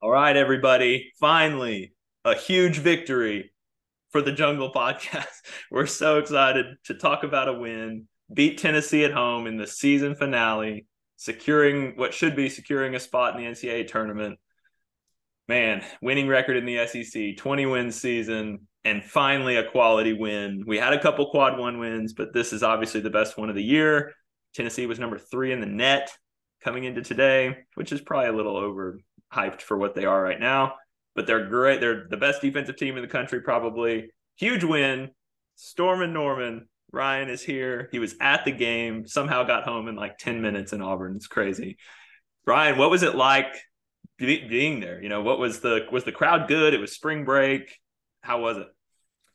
All right, everybody. Finally, a huge victory for the Jungle Podcast. We're so excited to talk about a win, beat Tennessee at home in the season finale, securing what should be securing a spot in the NCAA tournament. Man, winning record in the SEC, 20 win season, and finally a quality win. We had a couple quad one wins, but this is obviously the best one of the year. Tennessee was number 3 in the net coming into today, which is probably a little overhyped for what they are right now. But they're great. They're the best defensive team in the country, probably. Huge win. Storm and Norman. Ryan is here. He was at the game, somehow got home in like 10 minutes in Auburn. It's crazy. Ryan, what was it like being there? What was the crowd good? It was spring break. How was it?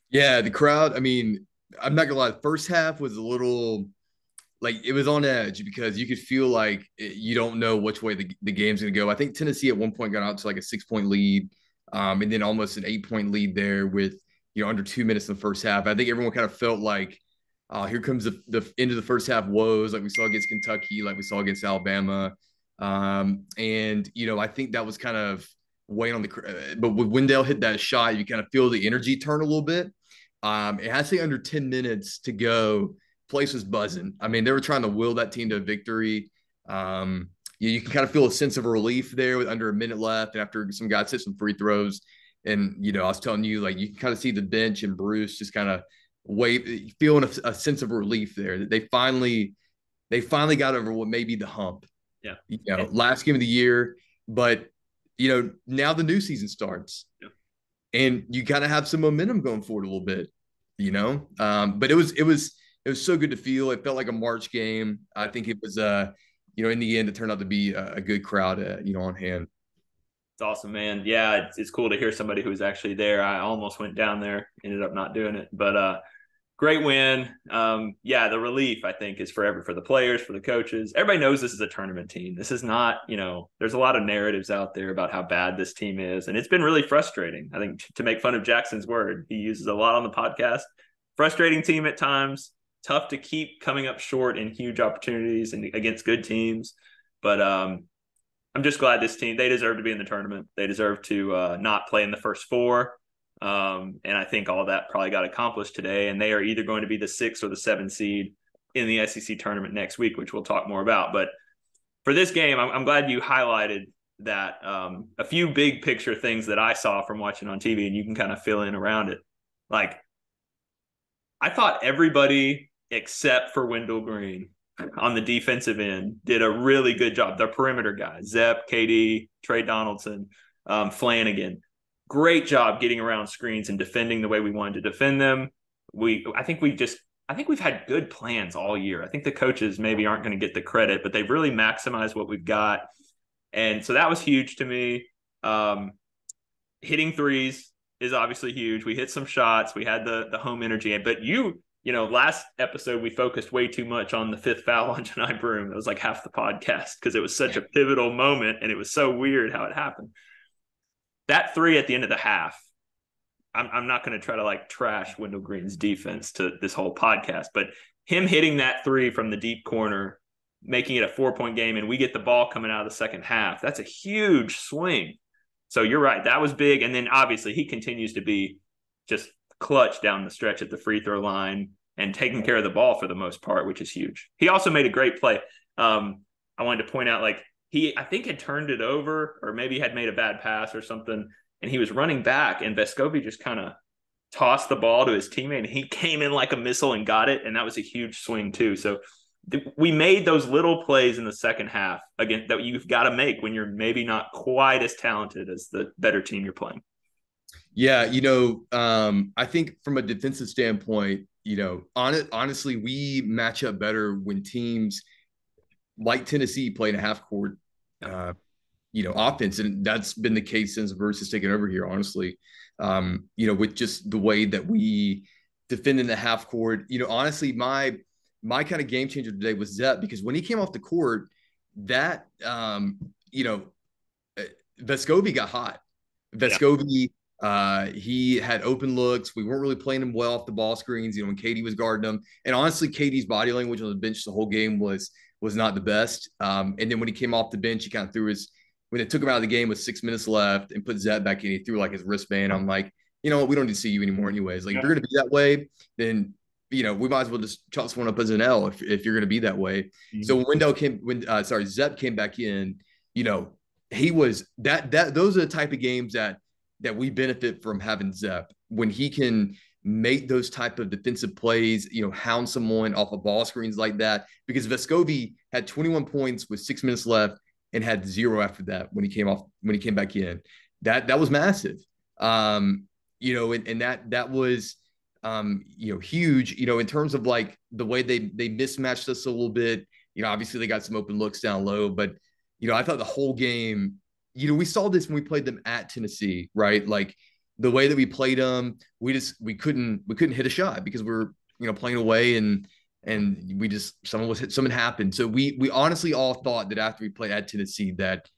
Yeah, the crowd. I mean, I'm not gonna lie. The first half was a little like it was on edge because you could feel like you don't know which way the game's gonna go. I think Tennessee at one point got out to like a 6 point lead, and then almost an 8 point lead there with under 2 minutes in the first half. I think everyone kind of felt like, here comes the end of the first half woes, like we saw against Kentucky, like we saw against Alabama, and I think that was kind of weighing on the. But when Wendell hit that shot, you kind of feel the energy turn a little bit. It has to be under 10 minutes to go. Place was buzzing. I mean, they were trying to will that team to a victory. You can kind of feel a sense of relief there with under a minute left, and after some guys hit some free throws. And I was telling you, like, you can kind of see the bench and Bruce just kind of feeling a sense of relief there that they finally got over what may be the hump. Yeah. Last game of the year, but now the new season starts. Yeah. And you kind of have some momentum going forward a little bit. But it was so good to feel. It felt like a March game. I think it was in the end it turned out to be a good crowd on hand. It's awesome, man. Yeah, it's cool to hear somebody who was actually there. I almost went down there, ended up not doing it, but great win. Yeah, the relief I think is for the players, for the coaches. Everybody knows this is a tournament team. This is not, there's a lot of narratives out there about how bad this team is, and it's been really frustrating. I think to make fun of Jackson's word, he uses a lot on the podcast. Frustrating team at times, tough to keep coming up short in huge opportunities and against good teams, but I'm just glad this team, they deserve to be in the tournament. They deserve to not play in the first four. And I think all that probably got accomplished today. And they are either going to be the 6 or the 7 seed in the SEC tournament next week, which we'll talk more about. But for this game, I'm glad you highlighted that a few big picture things that I saw from watching on TV, and you can kind of fill in around it. Like, I thought everybody except for Wendell Green on the defensive end did a really good job. The perimeter guys, Zepp, KD, Trey Donaldson, Flanagan, great job getting around screens and defending the way we wanted to defend them. I think we've had good plans all year. I think the coaches maybe aren't going to get the credit, but they've really maximized what we've got. And so that was huge to me. Hitting threes is obviously huge. We hit some shots. We had the home energy, but last episode we focused way too much on the 5th foul on Janai Broom. It was like half the podcast because it was such a pivotal moment and it was so weird how it happened. That 3 at the end of the half, I'm not going to try to like trash Wendell Green's defense to this whole podcast, but him hitting that 3 from the deep corner, making it a 4-point game, and we get the ball coming out of the second half, that's a huge swing. So you're right. That was big. And then obviously he continues to be just clutch down the stretch at the free throw line and taking care of the ball for the most part, which is huge. He also made a great play. I wanted to point out, like, I think had turned it over or maybe had made a bad pass or something, and he was running back, and Vescovi just kind of tossed the ball to his teammate, and he came in like a missile and got it, and that was a huge swing too. So we made those little plays in the second half, again, that you've got to make when you're maybe not quite as talented as the better team you're playing. Yeah, I think from a defensive standpoint, honestly, we match up better when teams like Tennessee play in a half court, offense, and that's been the case since Verse has taken over here. Honestly, with just the way that we defend in the half court. Honestly, my kind of game changer today was Zepp, because when he came off the court, that Vescovi got hot. Vescovi. He had open looks. We weren't really playing him well off the ball screens, when KD was guarding him. And honestly, KD's body language on the bench the whole game was not the best. And then when he came off the bench, he kind of threw when they took him out of the game with 6 minutes left and put Zep back in, he threw like his wristband. I'm like, you know what? We don't need to see you anymore, anyways. Like, if you're going to be that way, then we might as well just chalk this one up as an L if you're going to be that way. So Mhm. when Zep came back in, he was that those are the type of games that we benefit from having Zep when he can make those type of defensive plays, hound someone off of ball screens like that. Because Vescovi had 21 points with 6 minutes left and had zero after that when he came back in. That was massive. And that was huge, in terms of like the way they mismatched us a little bit. Obviously they got some open looks down low, but I thought the whole game, we saw this when we played them at Tennessee, right? Like the way that we played them, we couldn't hit a shot because we were, playing away and we just something happened. So we honestly all thought that after we played at Tennessee that,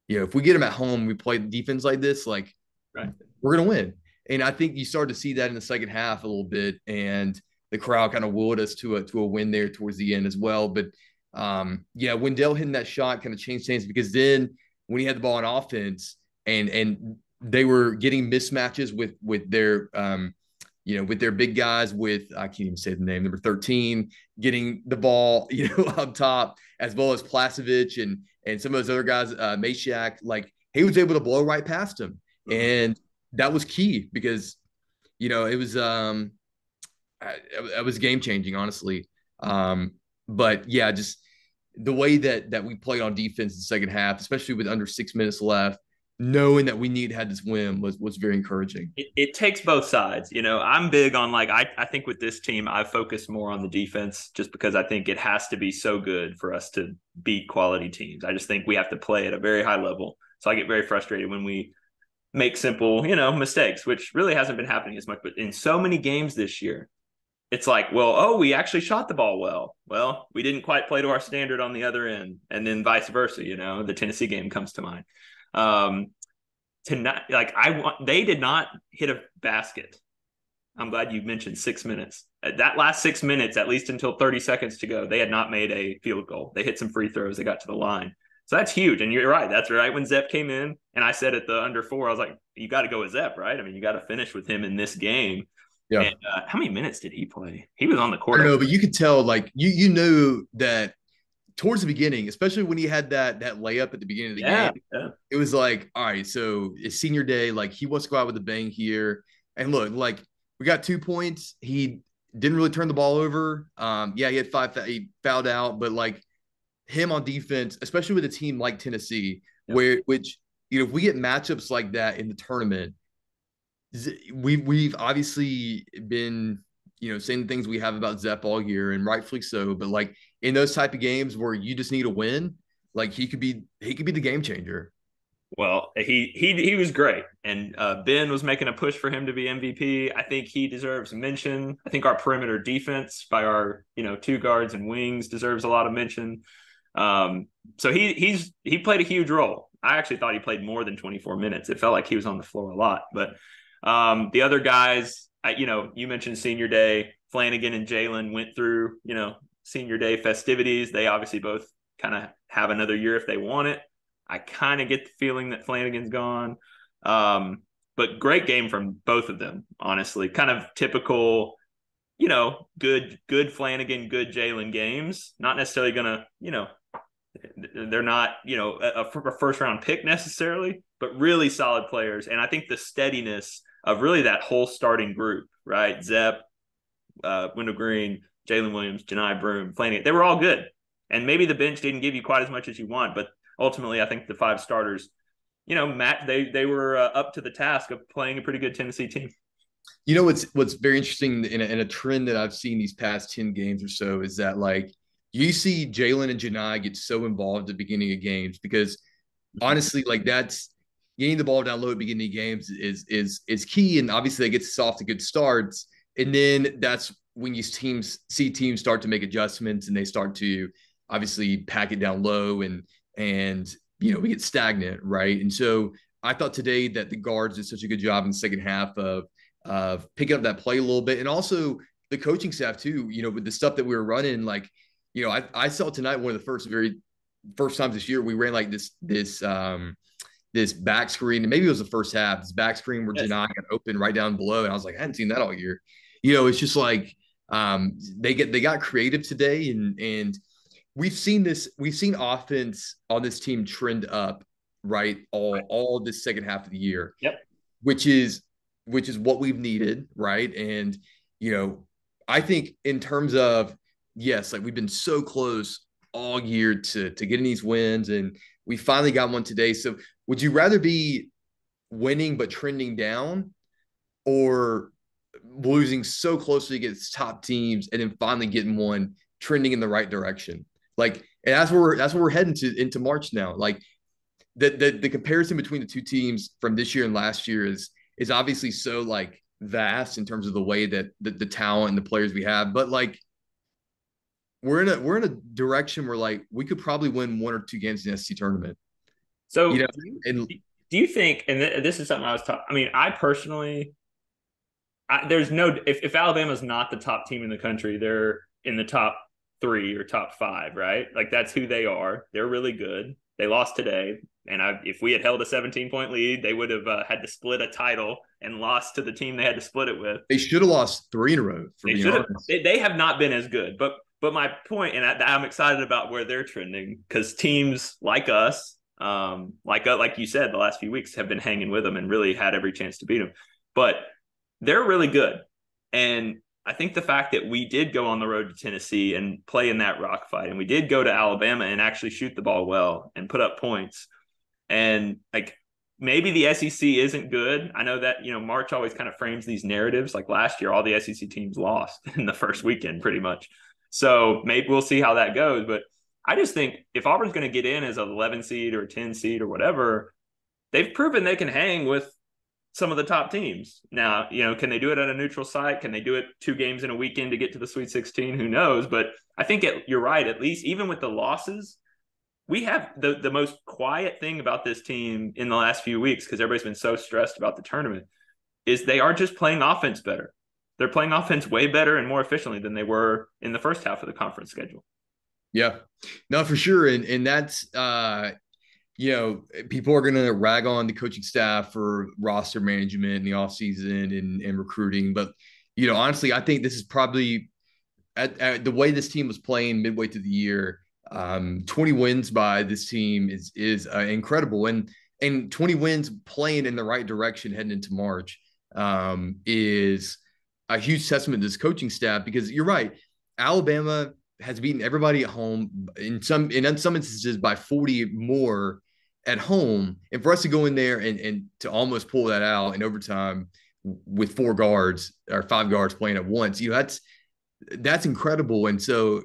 if we get them at home, we play defense like this, like Right. we're gonna win. And I think you started to see that in the second half a little bit, and the crowd kind of willed us to a win there towards the end as well. But Wendell hitting that shot kind of changed things, because then when he had the ball on offense and they were getting mismatches with their with their big guys, with I can't even say the name, number 13, getting the ball, up top, as well as Plasevich and some of those other guys, Meshack, like he was able to blow right past him. Mhm. And that was key because, it was it was game changing, honestly. But yeah, just the way that we played on defense in the second half, especially with under 6 minutes left, knowing that we had this win was very encouraging. It takes both sides. I'm big on like I think with this team, I focus more on the defense just because I think it has to be so good for us to beat quality teams. I just think we have to play at a very high level. So I get very frustrated when we make simple, mistakes, which really hasn't been happening as much. But in so many games this year, it's like, well, oh, we actually shot the ball well. Well, we didn't quite play to our standard on the other end, and then vice versa. The Tennessee game comes to mind. To not like they did not hit a basket. I'm glad you mentioned 6 minutes. That last 6 minutes, at least until 30 seconds to go, they had not made a field goal. They hit some free throws. They got to the line. So that's huge. And you're right. That's right when Zep came in. And I said at the under 4, I was like, you got to go with Zep, right? I mean, you got to finish with him in this game. Yeah. And how many minutes did he play? He was on the I court. don't know, but you could tell, like you knew that towards the beginning, especially when he had that layup at the beginning of the Yeah, game, yeah. it was like, all right, so it's senior day. Like he wants to go out with a bang here. And look, like we got 2 points. He didn't really turn the ball over. He had he fouled out, but like him on defense, especially with a team like Tennessee, Yep. which if we get matchups like that in the tournament, we've obviously been saying the things we have about Zep all year, and rightfully so. But like in those type of games where you just need a win, like he could be the game changer. Well, he was great, and Ben was making a push for him to be MVP. I think he deserves mention. I think our perimeter defense by our 2 guards and wings deserves a lot of mention. So he played a huge role. I actually thought he played more than 24 minutes. It felt like he was on the floor a lot. But the other guys, you mentioned senior day. Flanagan and Jalen went through senior day festivities. They obviously both kind of have another year if they want it. I kind of get the feeling that Flanagan's gone. But great game from both of them, honestly. Kind of typical, good Flanagan, good Jalen games. Not necessarily going to, they're not, a first round pick necessarily, but really solid players. And I think the steadiness of really that whole starting group, right? Zep, Wendell Green, Jalen Williams, Janai Broome, Flanagan, they were all good. And maybe the bench didn't give you quite as much as you want, but ultimately, I think the 5 starters, Matt, they were up to the task of playing a pretty good Tennessee team. What's very interesting in a trend that I've seen these past 10 games or so is that like you see Jalen and Janai get so involved at the beginning of games, because honestly, like that's getting the ball down low at the beginning of games is key. And obviously that gets us off to good starts. And then that's when you see teams start to make adjustments and they start to obviously pack it down low and we get stagnant, right? And so I thought today that the guards did such a good job in the second half of picking up that play a little bit, and also the coaching staff too. With the stuff that we were running, like I saw tonight one of the first very first times this year we ran like this back screen, and maybe it was the first half, this back screen where Yes. Janai got open right down below. And I was like, I hadn't seen that all year. It's just like they got creative today, and we've seen offense on this team trend up, right? All this second half of the year, Yep. which is what we've needed, right? And you know, I think in terms of yes, like we've been so close all year to getting these wins, and we finally got one today. So would you rather be winning but trending down, or losing so closely against top teams and then finally getting one trending in the right direction? Like, and that's where we're heading to into March now. Like the comparison between the two teams from this year and last year is obviously so like vast in terms of the way that the talent and the players we have, but like we're in a direction where like we could probably win one or two games in the SEC tournament. You So know, and do you think, and this is something I was talking, I mean, I personally, there's no, if Alabama's not the top team in the country, they're in the top three or top five, right? Like that's who they are. They're really good. They lost today. And if we had held a 17-point lead, they would have had to split a title and lost to the team they had to split it with. they should have lost three in a row, for They being should have. honest. They have not been as good. But my point, and I'm excited about where they're trending because teams like us, like you said, the last few weeks have been hanging with them and really had every chance to beat them. But they're really good, and I think the fact that we did go on the road to Tennessee and play in that rock fight, and we did go to Alabama and actually shoot the ball well and put up points, and like maybe the SEC isn't good. I know that, March always kind of frames these narratives. Like last year, all the SEC teams lost in the first weekend pretty much. So maybe we'll see how that goes. But I just think if Auburn's going to get in as an 11 seed or 10 seed or whatever, they've proven they can hang with some of the top teams. Now, can they do it at a neutral site? Can they do it 2 games in a weekend to get to the Sweet 16? Who knows? But I think you're right. At least even with the losses, we have the most quiet thing about this team in the last few weeks, because everybody's been so stressed about the tournament, is they are just playing offense better. They're playing offense way better and more efficiently than they were in the first half of the conference schedule. Yeah, no, for sure. And that's, people are going to rag on the coaching staff for roster management in the offseason and recruiting. But, honestly, I think this is probably at the way this team was playing midway through the year. 20 wins by this team is incredible, and 20 wins playing in the right direction heading into March is a huge testament to this coaching staff, because you're right, Alabama has beaten everybody at home in some instances by 40 more at home, and for us to go in there and to almost pull that out in overtime with 4 guards or 5 guards playing at once, that's incredible. And so,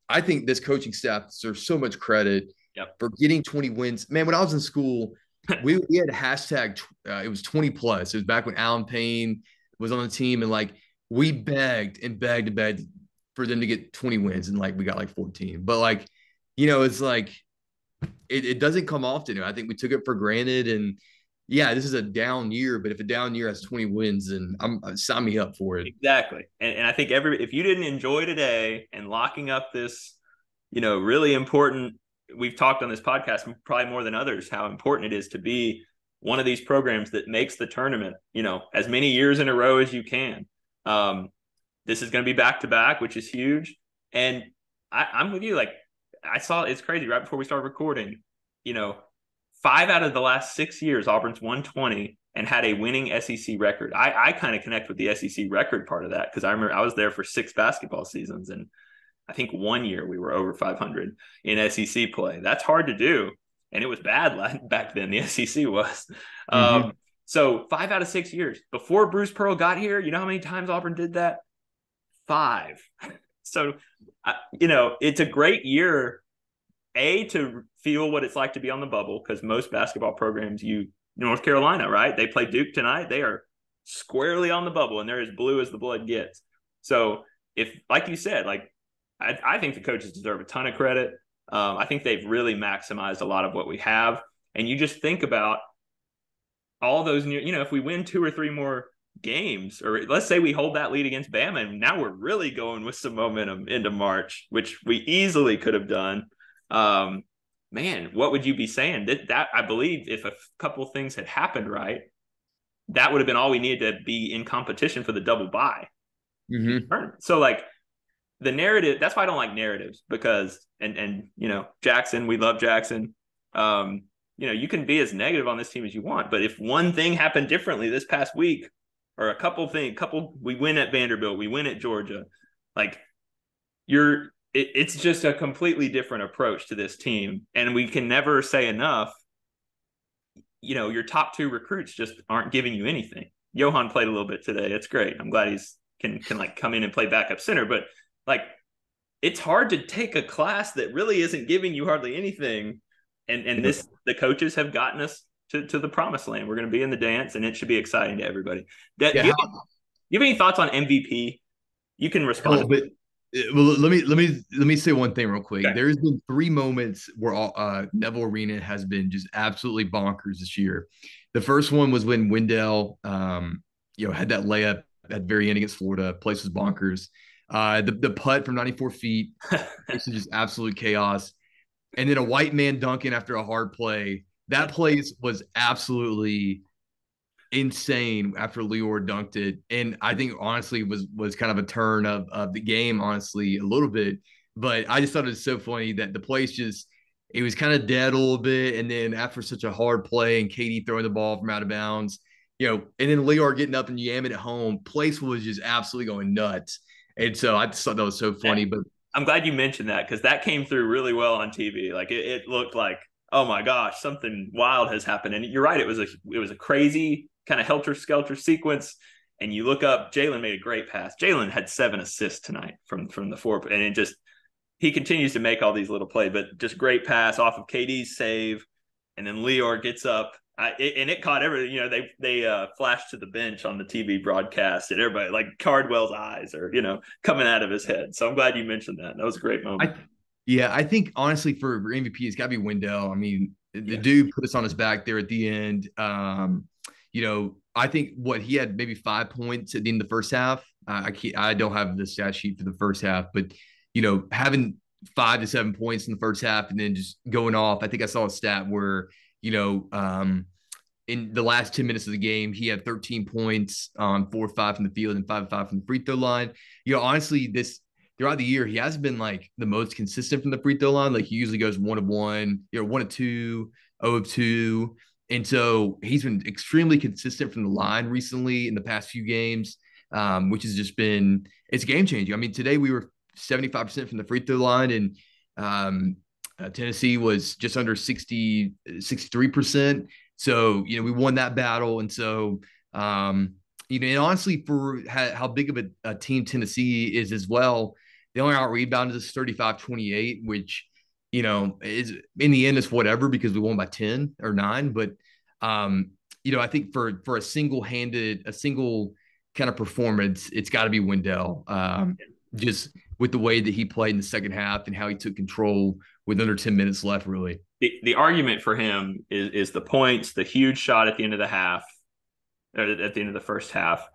I think this coaching staff deserves so much credit for getting 20 wins. Man, when I was in school, we had a hashtag, it was 20 plus. It was back when Alan Payne was on the team, and like we begged and begged and begged for them to get 20 wins, and like we got like 14. But like, it's like it doesn't come often. I think we took it for granted, and yeah, this is a down year, but if a down year has 20 wins, then sign me up for it. Exactly. And I think if you didn't enjoy today and locking up this, really important, we've talked on this podcast probably more than others, how important it is to be one of these programs that makes the tournament, as many years in a row as you can. This is going to be back to back, which is huge. And I'm with you. Like I saw, it's crazy right before we started recording, 5 out of the last 6 years, Auburn's won 20 and had a winning SEC record. I kind of connect with the SEC record part of that, because I remember I was there for 6 basketball seasons, and I think one year we were over 500 in SEC play. That's hard to do, and it was bad back then. The SEC was. Mm-hmm. So 5 out of 6 years. Before Bruce Pearl got here, you know how many times Auburn did that? 5. So, it's a great year, to feel what it's like to be on the bubble, because most basketball programs, North Carolina, right? They play Duke tonight. They are squarely on the bubble, and they're as blue as the blood gets. So if, like you said, like I think the coaches deserve a ton of credit. I think they've really maximized a lot of what we have. And you just think about all those new, if we win 2 or 3 more games, or let's say we hold that lead against Bama, and now we're really going with some momentum into March, which we easily could have done. man, what would you be saying? That I believe if a couple things had happened right, that would have been all we needed to be in competition for the double bye. Mm-hmm. So like the narrative, that's why I don't like narratives, because Jackson, we love Jackson. You can be as negative on this team as you want, but if one thing happened differently this past week, or a couple we win at Vanderbilt, we win at Georgia, like it's just a completely different approach to this team. And we can never say enough, your top two recruits just aren't giving you anything. Johan played a little bit today. It's great. I'm glad he's can like come in and play backup center, but like it's hard to take a class that really isn't giving you hardly anything. And the coaches have gotten us to the promised land. We're going to be in the dance, and it should be exciting to everybody. Do Yeah, you have any thoughts on MVP? You can respond. but well, let me say one thing real quick. Okay. There's been 3 moments where Neville Arena has been just absolutely bonkers this year. The first one was when Wendell, had that layup at the very end against Florida. Place was bonkers. The putt from 94 feet, this is just absolute chaos. And then a white man dunking after a hard play. That place was absolutely insane after Lior dunked it. And I think honestly was kind of a turn of the game, honestly, a little bit. But I just thought it was so funny that the place just it was kind of dead a little bit. And then after such a hard play and Katie throwing the ball from out of bounds, and then Lior getting up and yamming it home, place was just absolutely going nuts. And so I just thought that was so funny. But I'm glad you mentioned that, because that came through really well on TV. Like it looked like, oh my gosh, something wild has happened. And you're right, it was a crazy kind of helter-skelter sequence. And you look up, Jalen made a great pass. Jalen had 7 assists tonight from the 4, and he continues to make all these little plays, but just great pass off of KD's save. And then Lior gets up, and it caught everything. They flashed to the bench on the TV broadcast, and everybody, like Cardwell's eyes are coming out of his head. So I'm glad you mentioned that. That was a great moment. I think honestly for MVP, it's got to be Wendell. I mean, the dude put us on his back there at the end. I think what he had maybe 5 points at the end of the first half. I don't have the stat sheet for the first half, but having 5 to 7 points in the first half and then just going off. I think I saw a stat where in the last 10 minutes of the game, he had 13 points on 4-5 from the field and 5-5 from the free throw line. Honestly, throughout the year, he hasn't been like the most consistent from the free throw line. Like he usually goes 1 of 1, 1 of 2, 0 of 2. And so he's been extremely consistent from the line recently in the past few games, which has just been, it's game changing. I mean, today we were 75% from the free throw line, and Tennessee was just under 63%. So, we won that battle. And so, and honestly, for how big of a team Tennessee is as well, they only out rebounded us 35-28, which, is in the end, it's whatever because we won by 10 or 9. But, I think for a single kind of performance, it's got to be Wendell. Just with the way that he played in the second half and how he took control with under 10 minutes left, really. The argument for him is the points, the huge shot at the end of the half, or at the end of the first half.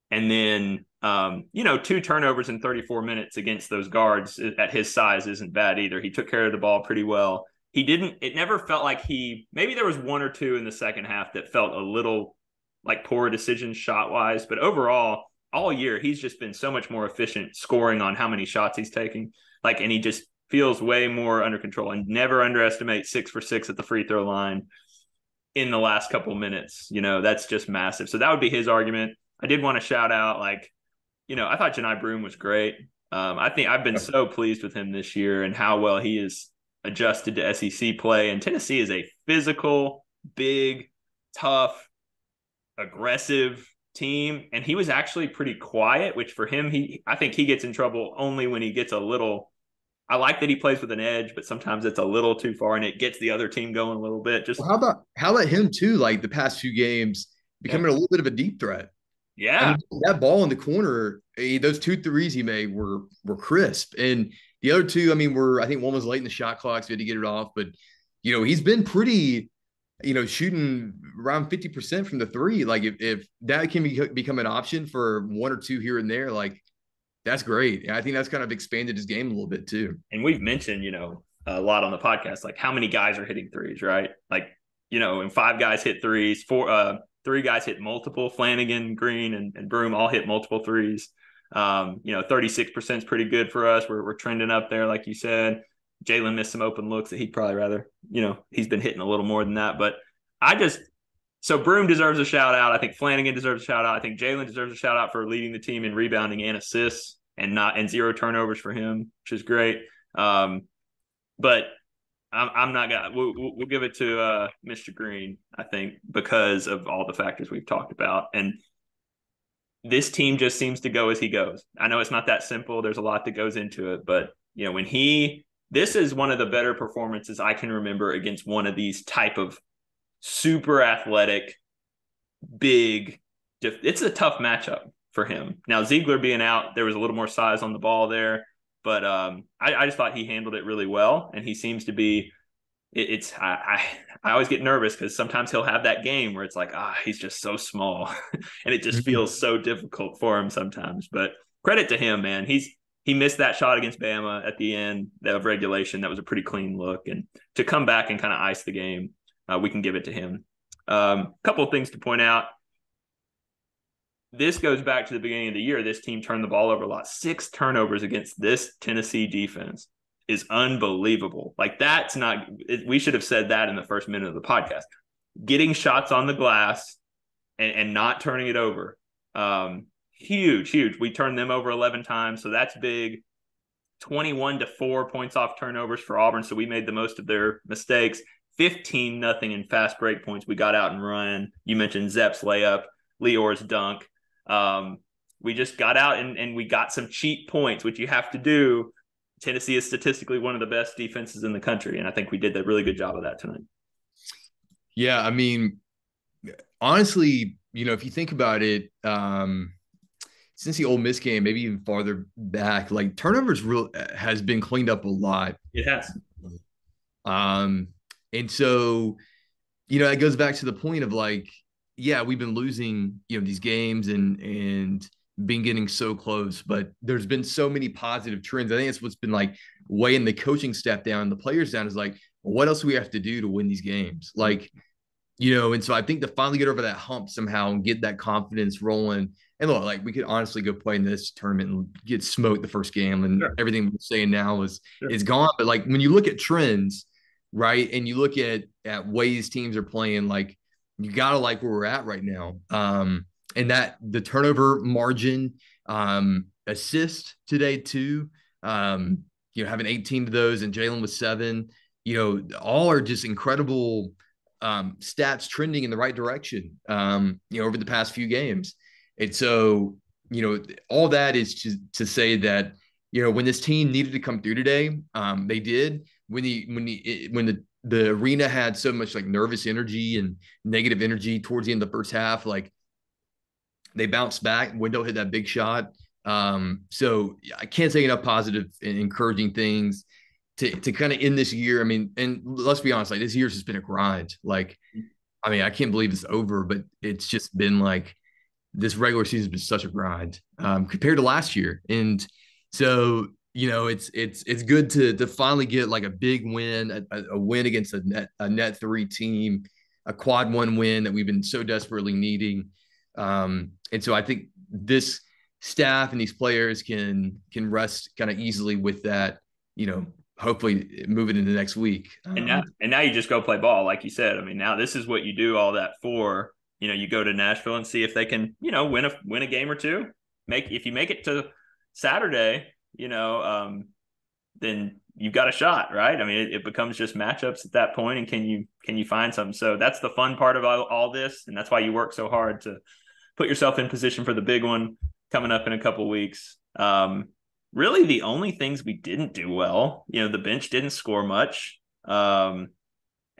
And then, 2 turnovers in 34 minutes against those guards at his size isn't bad either. He took care of the ball pretty well. It never felt like maybe there was 1 or 2 in the second half that felt a little like poor decisions shot wise, but overall, all year, he's just been so much more efficient scoring on how many shots he's taking. And he just feels way more under control, and never underestimate 6 for 6 at the free throw line in the last couple minutes. That's just massive. So that would be his argument. I did want to shout out, I thought Janai Broome was great. I think I've been so pleased with him this year and how well he is adjusted to SEC play. And Tennessee is a physical, big, tough, aggressive team. And he was actually pretty quiet, which for him, I think he gets in trouble only when he gets a little. I like that he plays with an edge, but sometimes it's a little too far and it gets the other team going a little bit. How about him too? Like the past few games, becoming a little bit of a deep threat. Yeah. I mean, that ball in the corner, those 2 threes he made were crisp. And the other 2, I mean, I think one was late in the shot clock, so we had to get it off. But, he's been pretty, shooting around 50% from the 3. Like if that can become an option for 1 or 2 here and there, like that's great. I think that's kind of expanded his game a little bit too. And we've mentioned, a lot on the podcast, like how many guys are hitting threes, right? Like, and 5 guys hit threes, 3 guys hit multiple. Flanagan, Green, and Broom all hit multiple threes. 36% is pretty good for us. We're trending up there, like you said. Jalen missed some open looks that he'd probably rather, he's been hitting a little more than that. But so Broom deserves a shout out. I think Flanagan deserves a shout out. I think Jalen deserves a shout out for leading the team in rebounding and assists and 0 turnovers for him, which is great. But I'm not gonna. We'll give it to Mr. Green, I think, because of all the factors we've talked about. And this team just seems to go as he goes. I know it's not that simple. There's a lot that goes into it, but this is one of the better performances I can remember against one of these type of super athletic, big. It's a tough matchup for him. Now Ziegler being out, there was a little more size on the ball there. But I just thought he handled it really well, and he seems to be. I always get nervous because sometimes he'll have that game where it's like he's just so small, and it just feels so difficult for him sometimes. But credit to him, man. He missed that shot against Bama at the end of regulation. That was a pretty clean look, and to come back and kind of ice the game, we can give it to him. Couple of things to point out. This goes back to the beginning of the year. This team turned the ball over a lot. 6 turnovers against this Tennessee defense is unbelievable. Like that's not – we should have said that in the first minute of the podcast. Getting shots on the glass and not turning it over. Huge. We turned them over 11 times, so that's big. 21-4 points off turnovers for Auburn, so we made the most of their mistakes. 15-0 in fast break points. We got out and run. You mentioned Zepp's layup, Lior's dunk. We just got out and we got some cheap points, which you have to do. Tennessee is statistically one of the best defenses in the country, and I think we did a really good job of that tonight. Yeah, I mean, honestly, if you think about it, since the Ole Miss game, maybe even farther back, like turnovers has been cleaned up a lot. It has. And so, it goes back to the point of like, yeah, we've been losing, these games and been getting so close, but there's been so many positive trends. I think it's what's been like weighing the coaching staff down, the players down is like, well, what else do we have to do to win these games? Like, and so I think to finally get over that hump somehow and get that confidence rolling. And look, like we could honestly go play in this tournament and get smoked the first game, and everything we're saying now is gone. But like when you look at trends, right, and you look at ways teams are playing, like you gotta like where we're at right now. And that the turnover margin, assist today too. Having 18 of those, and Jalen with 7. All are just incredible stats trending in the right direction. Over the past few games, and so all that is to say that when this team needed to come through today, they did. When the arena had so much like nervous energy and negative energy towards the end of the first half, like they bounced back. Wendell hit that big shot. So I can't say enough positive and encouraging things to kind of end this year. I mean, and let's be honest, like this year's just been a grind. Like, I mean, I can't believe it's over, but it's just been like this regular season has been such a grind compared to last year. And so, it's good to finally get like a big win, a win against a net 3 team, a quad 1 win that we've been so desperately needing. And so I think this staff and these players can rest kind of easily with that, hopefully moving into next week. And now you just go play ball, like you said. I mean, now this is what you do all that for. You go to Nashville and see if they can, win a game or two. If you make it to Saturday, then you've got a shot, right? I mean, it becomes just matchups at that point, and can you find something? So that's the fun part of all this, and that's why you work so hard to put yourself in position for the big one coming up in a couple of weeks. Really, the only things we didn't do well, the bench didn't score much, and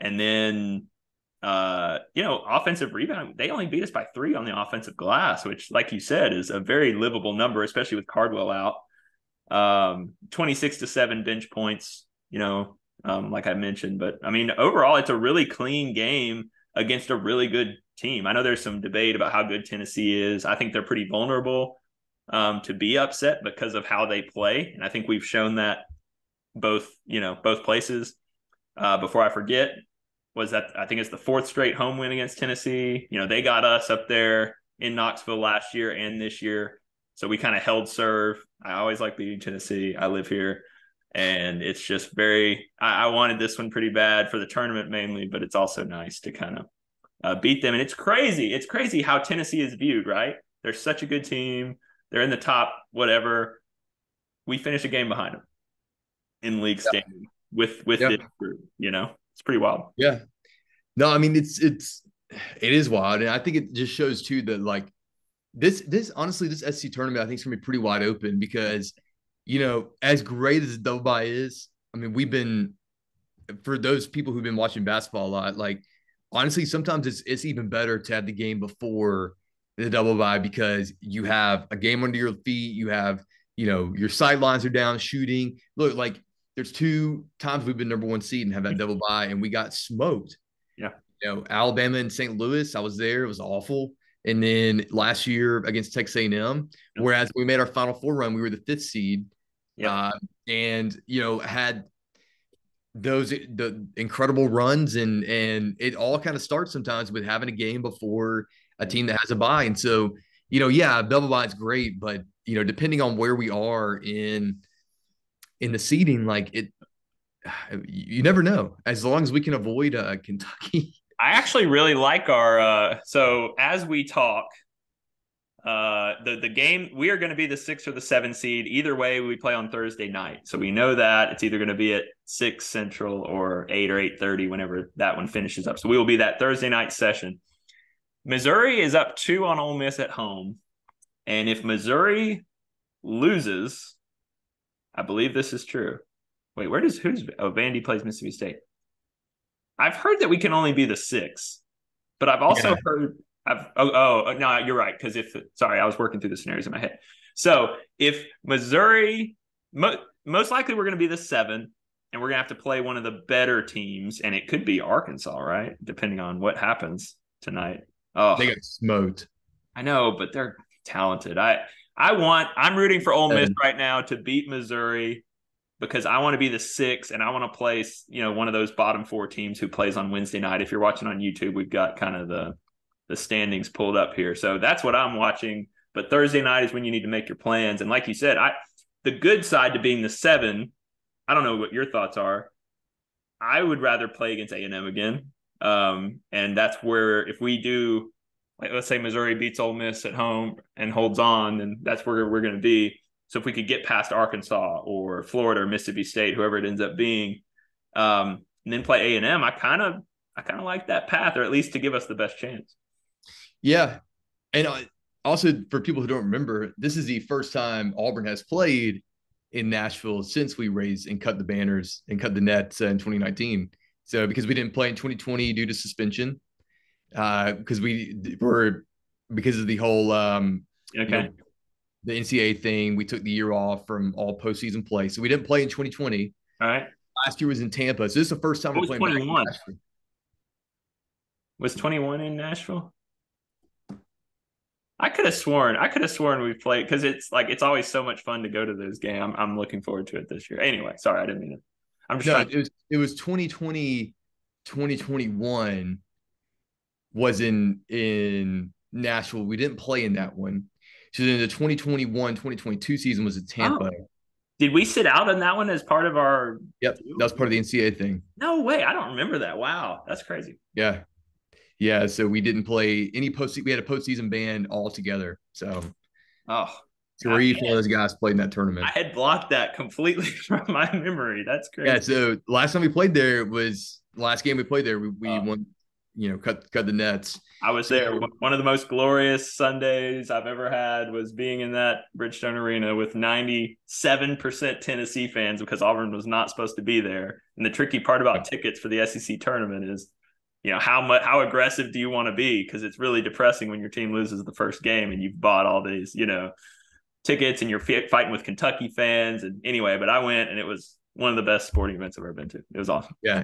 then offensive rebound, they only beat us by 3 on the offensive glass, which, like you said, is a very livable number, especially with Cardwell out. 26-7 bench points, like I mentioned. But I mean, overall, it's a really clean game against a really good team. I know there's some debate about how good Tennessee is. I think they're pretty vulnerable to be upset because of how they play. And I think we've shown that both places. Before I forget, was that I think it's the fourth straight home win against Tennessee. They got us up there in Knoxville last year and this year. So we kind of held serve. I always like beating Tennessee. I live here. And it's just I wanted this one pretty bad for the tournament mainly, but it's also nice to kind of beat them. And it's crazy. It's crazy how Tennessee is viewed, right? They're such a good team. They're in the top, whatever. We finish a game behind them in league standing with this group. It's pretty wild. Yeah. No, I mean, it is wild. And I think it just shows too that like this honestly, this SC tournament, I think is gonna be pretty wide open because, as great as the double bye is, I mean, we've been, for those people who've been watching basketball a lot, like honestly, sometimes it's even better to have the game before the double bye because you have a game under your feet. You have, your sidelines are down shooting. Look, like there's 2 times we've been number 1 seed and have that double bye, and we got smoked. Yeah. Alabama and St. Louis, I was there. It was awful. And then last year against Texas A&M, whereas we made our Final Four run, we were the 5th seed. And, had the incredible runs and it all kind of starts sometimes with having a game before a team that has a bye. And so, double bye is great, but depending on where we are in the seeding, like you never know. As long as we can avoid Kentucky. I actually really like our so as we talk, the game, we are going to be the 6 or the 7 seed. Either way, we play on Thursday night. So we know that it's either going to be at 6 Central or 8 or 8:30 whenever that one finishes up. So we will be that Thursday night session. Missouri is up 2 on Ole Miss at home. And if Missouri loses, I believe this is true. Wait, Vandy plays Mississippi State. I've heard that we can only be the 6, but I've also heard no, you're right. Because sorry, I was working through the scenarios in my head. So if Missouri, most likely we're going to be the 7, and we're going to have to play one of the better teams, and it could be Arkansas, right? Depending on what happens tonight. Oh, they got smoked. I know, but they're talented. I'm rooting for Ole Miss right now to beat Missouri because I want to be the 6, and I want to play, one of those bottom 4 teams who plays on Wednesday night. If you're watching on YouTube, we've got kind of the standings pulled up here. So that's what I'm watching. But Thursday night is when you need to make your plans. And like you said, the good side to being the 7, I don't know what your thoughts are. I would rather play against A&M again. And that's where if we do, like, let's say Missouri beats Ole Miss at home and holds on, then that's where we're going to be. So if we could get past Arkansas or Florida or Mississippi State, whoever it ends up being, and then play A&M, I kind of like that path, or at least to give us the best chance. Yeah. And also for people who don't remember, this is the first time Auburn has played in Nashville since we raised and cut the banners and cut the nets in 2019. So because we didn't play in 2020 due to suspension, because of the whole the NCAA thing, we took the year off from all postseason play. So we didn't play in 2020. All right. Last year was in Tampa. So this is the first time we're playing 21. Was 21 in Nashville? I could have sworn we played, because it's always so much fun to go to those games. I'm looking forward to it this year. Anyway, sorry, I didn't mean to. I'm just trying. It was 2020, 2021 was in Nashville. We didn't play in that one. So then the 2021, 2022 season was in Tampa. Oh. Did we sit out on that one as part of our? Yep, that was part of the NCAA thing. No way, I don't remember that. Wow, that's crazy. Yeah, so we didn't play any postseason. We had a postseason ban altogether. So, 3 of those guys played in that tournament. I had blocked that completely from my memory. That's crazy. Yeah, so last time we played there was last game we played there. We won, cut the nets. I was there. One of the most glorious Sundays I've ever had was being in that Bridgestone Arena with 97% Tennessee fans, because Auburn was not supposed to be there. And the tricky part about tickets for the SEC tournament is, how aggressive do you want to be? Because it's really depressing when your team loses the first game and you've bought all these, tickets and you're fighting with Kentucky fans. And anyway, but I went, and it was one of the best sporting events I've ever been to. It was awesome. Yeah.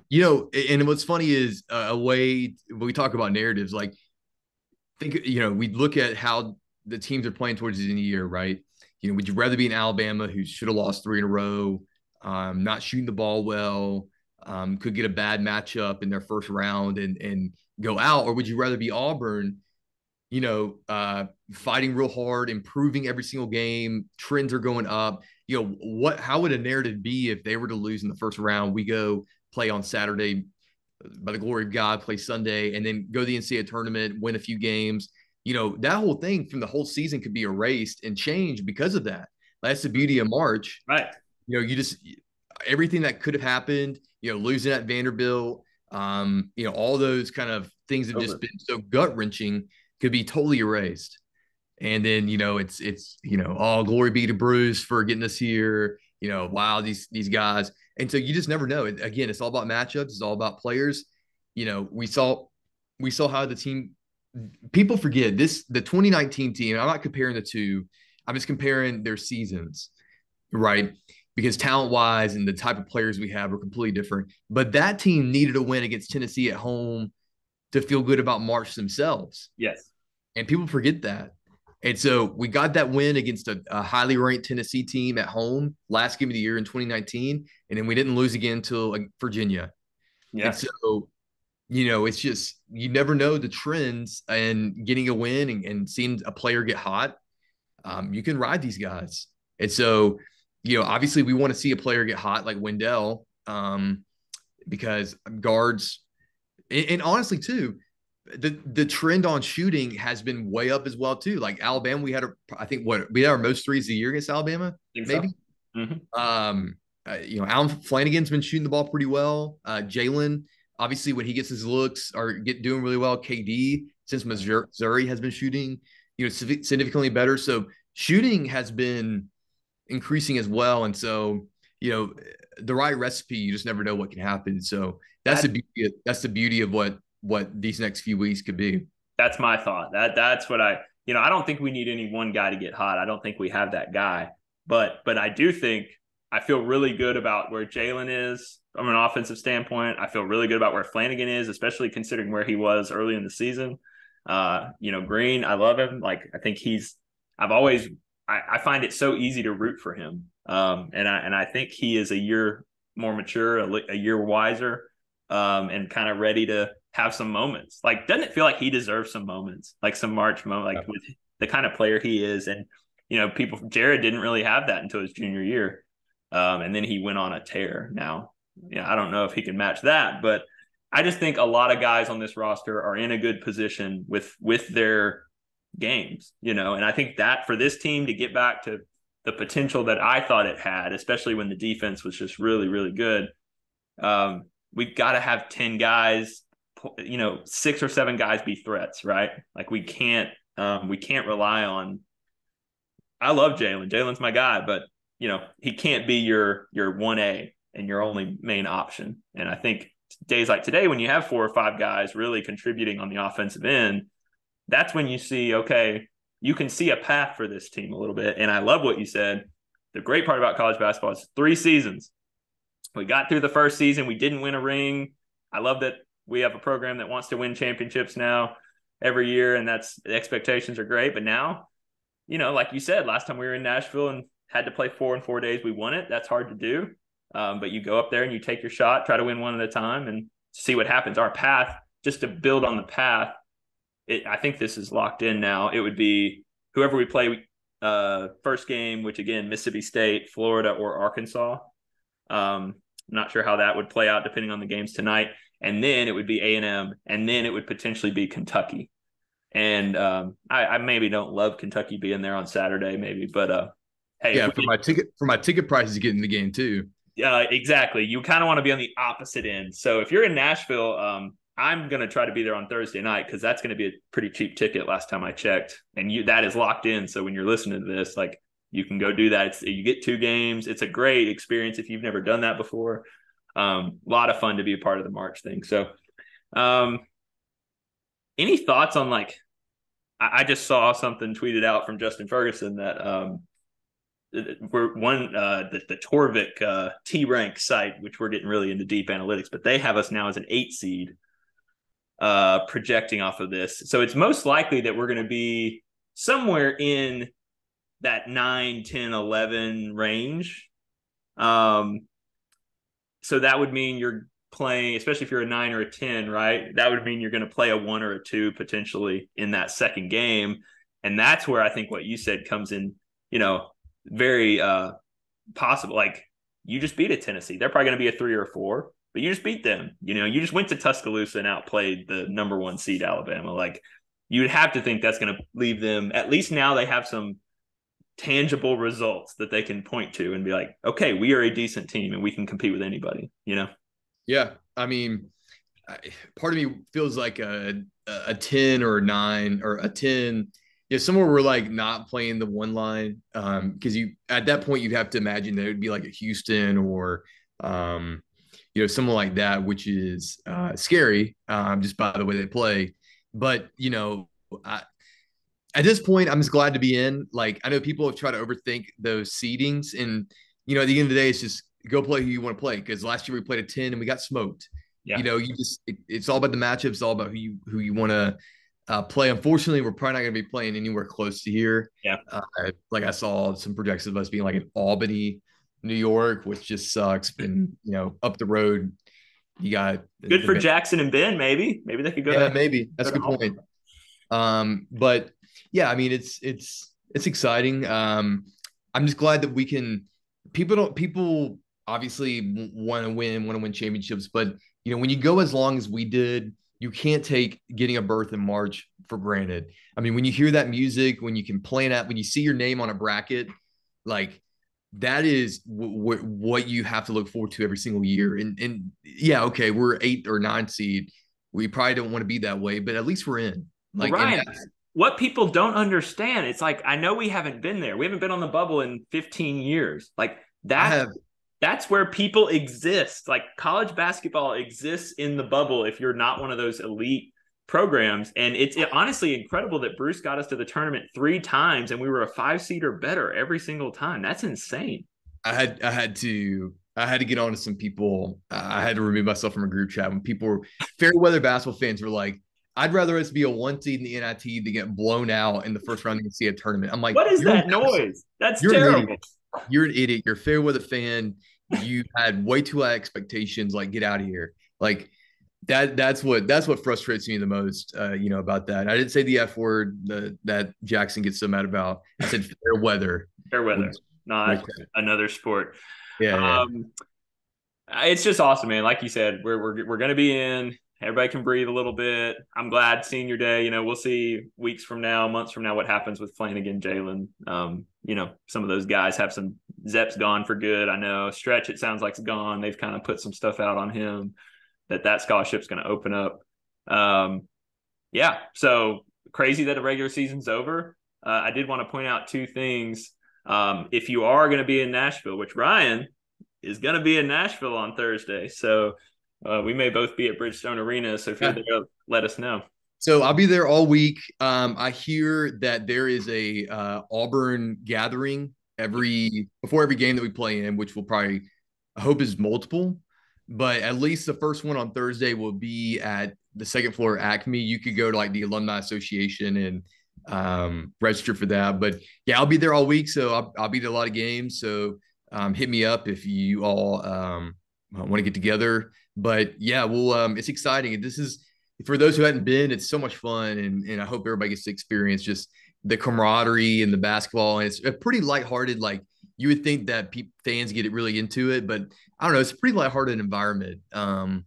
And what's funny is a way when we talk about narratives, like we look at how the teams are playing towards the end of the year, right? Would you rather be in Alabama, who should have lost 3 in a row, not shooting the ball well, could get a bad matchup in their first round and go out? Or would you rather be Auburn, fighting real hard, improving every single game, trends are going up? How would a narrative be if they were to lose in the first round? We go play on Saturday, by the glory of God, play Sunday, and then go to the NCAA tournament, win a few games. That whole thing from the whole season could be erased and changed because of that. That's the beauty of March. Right. You just everything that could have happened, losing at Vanderbilt, all those kind of things have just been so gut wrenching could be totally erased. And then, it's all glory be to Bruce for getting us here. Wow, these guys. And so you just never know. Again, it's all about matchups. It's all about players. We saw how the team. People forget this. The 2019 team. I'm not comparing the two. I'm just comparing their seasons, right? Because talent wise and the type of players we have are completely different. But that team needed a win against Tennessee at home to feel good about March themselves. Yes. And people forget that. And so we got that win against a highly ranked Tennessee team at home last game of the year in 2019. And then we didn't lose again until Virginia. Yeah. And so, it's just, you never know the trends, and getting a win and seeing a player get hot. You can ride these guys. And so, obviously we want to see a player get hot like Wendell, because guards, and honestly too, the trend on shooting has been way up as well too. Like Alabama, we had our most threes of the year against Alabama, maybe. So. Mm-hmm. Alan Flanagan's been shooting the ball pretty well. Jalen, obviously, when he gets his looks, are doing really well. KD, since Missouri, has been shooting, significantly better. So shooting has been increasing as well. And so, the right recipe, you just never know what can happen. So that's the beauty of what these next few weeks could be. That's my thought. That's what I don't think we need any one guy to get hot. I don't think we have that guy, but I do think I feel really good about where Jalen is from an offensive standpoint. I feel really good about where Flanagan is, especially considering where he was early in the season. Green, I love him. Like, I think I find it so easy to root for him. And I think he is a year more mature, a year wiser, and kind of ready to have some moments. Like, doesn't it feel like he deserves some moments, like some March moment, like with the kind of player he is? And, Jared didn't really have that until his junior year. And then he went on a tear. Now, I don't know if he can match that, but I just think a lot of guys on this roster are in a good position with their games, and I think that for this team to get back to the potential that I thought it had, especially when the defense was just really, really good, we've got to have 10 guys, 6 or 7 guys be threats, right? Like, we can't rely on. I love Jalen. Jalen's my guy, but he can't be your 1A and your only main option. And I think days like today, when you have 4 or 5 guys really contributing on the offensive end, that's when you see, okay, you can see a path for this team a little bit. And I love what you said. The great part about college basketball is 3 seasons. We got through the first season. We didn't win a ring. I love that we have a program that wants to win championships now every year, and the expectations are great. But now, like you said, last time we were in Nashville and had to play 4 in 4 days, we won it. That's hard to do. But you go up there and you take your shot, try to win one at a time, and see what happens. Our path, just to build on the path, I think this is locked in now. It would be whoever we play first game, which again, Mississippi State, Florida, or Arkansas. Not sure how that would play out depending on the games tonight. And then it would be A&M, and then it would potentially be Kentucky. And I maybe don't love Kentucky being there on Saturday, maybe, but hey, yeah, for my ticket prices to get in the game too. Yeah, exactly. You kind of want to be on the opposite end. So if you're in Nashville, I'm going to try to be there on Thursday night because that's going to be a pretty cheap ticket last time I checked. And that is locked in. So when you're listening to this, like, you can go do that. You get 2 games. It's a great experience if you've never done that before. A lot of fun to be a part of the March thing. So any thoughts on, like, I just saw something tweeted out from Justin Ferguson that we're the Torvik T-Rank site, which we're getting really into deep analytics, but they have us now as an 8 seed projecting off of this. So it's most likely that we're going to be somewhere in that 9, 10, 11 range. so that would mean you're playing, especially if you're a 9 or a 10, right? That would mean you're going to play a 1 or a 2 potentially in that second game. And that's where I think what you said comes in, very possible. Like, you just beat a Tennessee. They're probably going to be a 3 or a 4, but you just beat them. You just went to Tuscaloosa and outplayed the number 1 seed Alabama. Like, you'd have to think that's going to leave them, at least now they have some tangible results that they can point to and be like, okay, we are a decent team and we can compete with anybody, Yeah. I mean, part of me feels like a 10 or a 9 or a 10. Yeah, somewhere we're like not playing the one line. Because you at that point you'd have to imagine that it would be like a Houston or someone like that, which is scary, just by the way they play. But at this point, I'm just glad to be in. Like, I know people have tried to overthink those seedings, and at the end of the day, it's just go play who you want to play. Because last year we played a 10 and we got smoked. Yeah. It's all about the matchups. It's all about who you want to play. Unfortunately, we're probably not going to be playing anywhere close to here. Yeah. Like I saw some projections of us being like in Albany, New York, which just sucks. And up the road, you got good for Jackson and Ben. Maybe they could go. Yeah, maybe that's a good point. But yeah, I mean, it's exciting. I'm just glad that we can. People obviously want to win championships, but when you go as long as we did, you can't take getting a berth in March for granted. I mean, when you hear that music, when you can plan out, when you see your name on a bracket, like that is what you have to look forward to every single year. And yeah, okay, we're 8 or 9 seed. We probably don't want to be that way, but at least we're in. Like, right. What people don't understand, it's like, I know we haven't been there. We haven't been on the bubble in 15 years. Like that's where people exist. Like, college basketball exists in the bubble if you're not one of those elite programs. And it's honestly incredible that Bruce got us to the tournament 3 times and we were a 5 seed or better every single time. That's insane. I had to get on to some people. I had to remove myself from a group chat when people were fair weather basketball fans were like, I'd rather us be a 1 seed in the NIT than get blown out in the first round and see a tournament. I'm like, what is that noise? That's terrible. You're an idiot. You're a fair weather fan. You had way too high expectations. Like, get out of here. Like, that's what frustrates me the most, about that. And I didn't say the F word that Jackson gets so mad about. I said fair weather. Fair weather, not another sport. Yeah. It's just awesome, man. Like you said, we're going to be in. Everybody can breathe a little bit. I'm glad senior day, we'll see weeks from now, months from now, what happens with Flanagan, Jalen. Some of those guys have some Zepp's gone for good. I know Stretch, it sounds like it's gone. They've kind of put some stuff out on him that scholarship's going to open up. So crazy that the regular season's over. I did want to point out 2 things. If you are going to be in Nashville, which Ryan is going to be in Nashville on Thursday. So we may both be at Bridgestone Arena. So if you're there, let us know. So I'll be there all week. I hear that there is a Auburn gathering before every game that we play in, which will probably, I hope, is multiple. But at least the first one on Thursday will be at the second floor of Acme. You could go to like the Alumni Association and register for that. But yeah, I'll be there all week. So I'll be to a lot of games. So hit me up if you all want to get together. But yeah, it's exciting. This is, for those who hadn't been, it's so much fun. And I hope everybody gets to experience just the camaraderie and the basketball. And it's a pretty lighthearted, like, you would think that fans get it really into it, but I don't know. It's a pretty lighthearted environment. And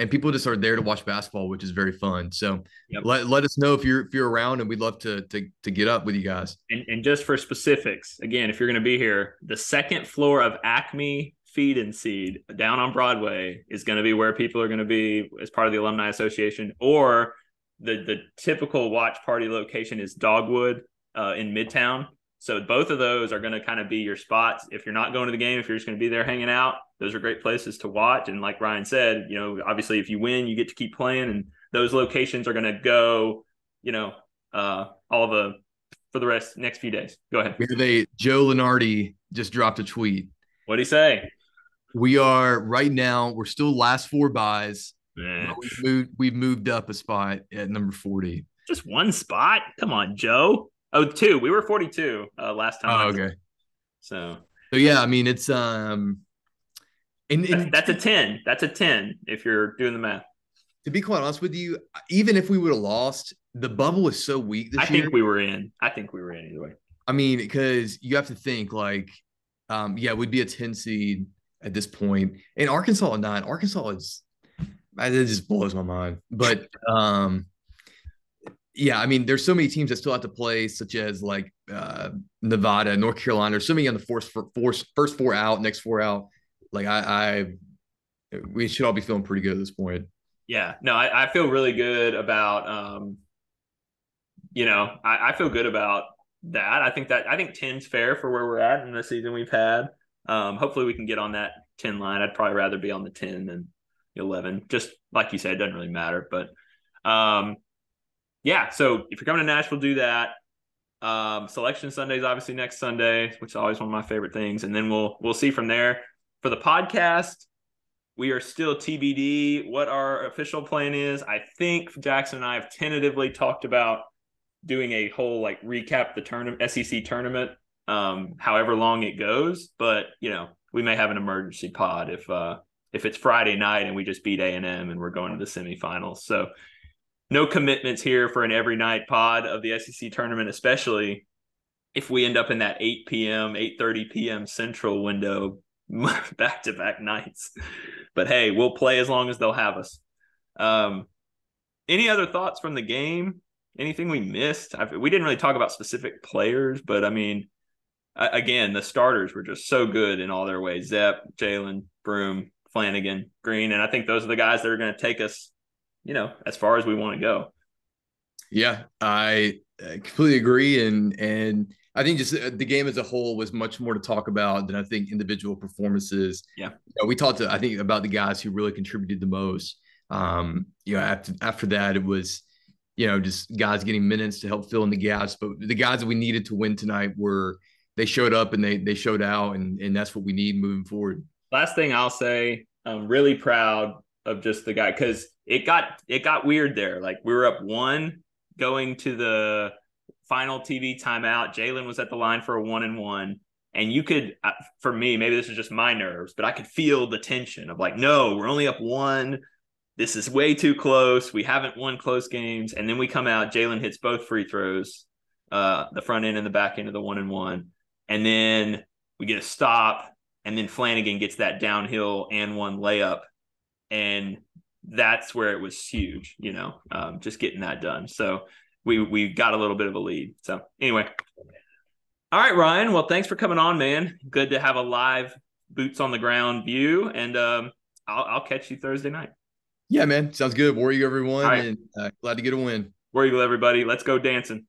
people just are there to watch basketball, which is very fun. So let us know if you're around, and we'd love to get up with you guys. And just for specifics, again, if you're going to be here, the second floor of Acme Feed and Seed down on Broadway is going to be where people are going to be as part of the Alumni Association, or the typical watch party location is Dogwood in Midtown. So both of those are going to kind of be your spots. If you're not going to the game, if you're just going to be there hanging out, those are great places to watch. And like Ryan said, obviously if you win, you get to keep playing, and those locations are going to go, for the next few days. Go ahead. Joe Lenardi just dropped a tweet. What'd he say? We are right now, we're still last 4 buys. We've moved up a spot at number 40. Just 1 spot? Come on, Joe. Oh, 2. We were 42 last time. Oh, okay. So yeah, I mean, it's And That's a 10. That's a 10 if you're doing the math. to be quite honest with you, even if we would have lost, the bubble is so weak I this year. think we were in. I think we were in either way. I mean, because you have to think like, yeah, we'd be a 10 seed at this point, and Arkansas at 9. Arkansas is it just blows my mind. But yeah, I mean, there's so many teams that still have to play, such as like Nevada, North Carolina. There's so many on the first four out, next four out. Like we should all be feeling pretty good at this point. Yeah, no, I feel really good about I feel good about that. I think 10's fair for where we're at in the season we've had. Hopefully we can get on that 10 line. I'd probably rather be on the 10 than 11. Just like you said, it doesn't really matter. But yeah, so if you're coming to Nashville, do that. Selection Sunday is obviously next Sunday, which is always one of my favorite things. And then we'll see from there. For the podcast, we are still TBD what our official plan is. I think Jackson and I have tentatively talked about doing a whole like recap the tournament, SEC tournament, however long it goes. But we may have an emergency pod if it's Friday night and we just beat A&M and we're going to the semifinals. So no commitments here for an every night pod of the SEC tournament, especially if we end up in that 8 p.m., 8:30 p.m. Central window back-to-back nights. But hey, we'll play as long as they'll have us. Any other thoughts from the game? Anything we missed? We didn't really talk about specific players, but I mean, again, the starters were just so good in all their ways. Zepp, Jalen, Broome, Flanagan, Green, and I think those are the guys that are going to take us, as far as we want to go. Yeah, I completely agree, and I think just the game as a whole was much more to talk about than I think individual performances. Yeah, we talked, I think, about the guys who really contributed the most. After that, it was, just guys getting minutes to help fill in the gaps. But the guys that we needed to win tonight they showed up and they showed out, and that's what we need moving forward. Last thing I'll say, I'm really proud of just the guy because it got weird there. Like we were up 1 going to the final TV timeout. Jalen was at the line for a 1-and-1. And you could, for me, maybe this is just my nerves, but I could feel the tension of like, no, we're only up 1. This is way too close. We haven't won close games. And then we come out, Jalen hits both free throws, the front end and the back end of the 1-and-1. And then we get a stop. And then Flanagan gets that downhill and 1 layup. And that's where it was huge, just getting that done. So we got a little bit of a lead. So anyway. All right, Ryan. Well, thanks for coming on, man. Good to have a live boots on the ground view. And I'll catch you Thursday night. Yeah, man. Sounds good. War Eagle, everyone. Right. And glad to get a win. War Eagle, everybody. Let's go dancing.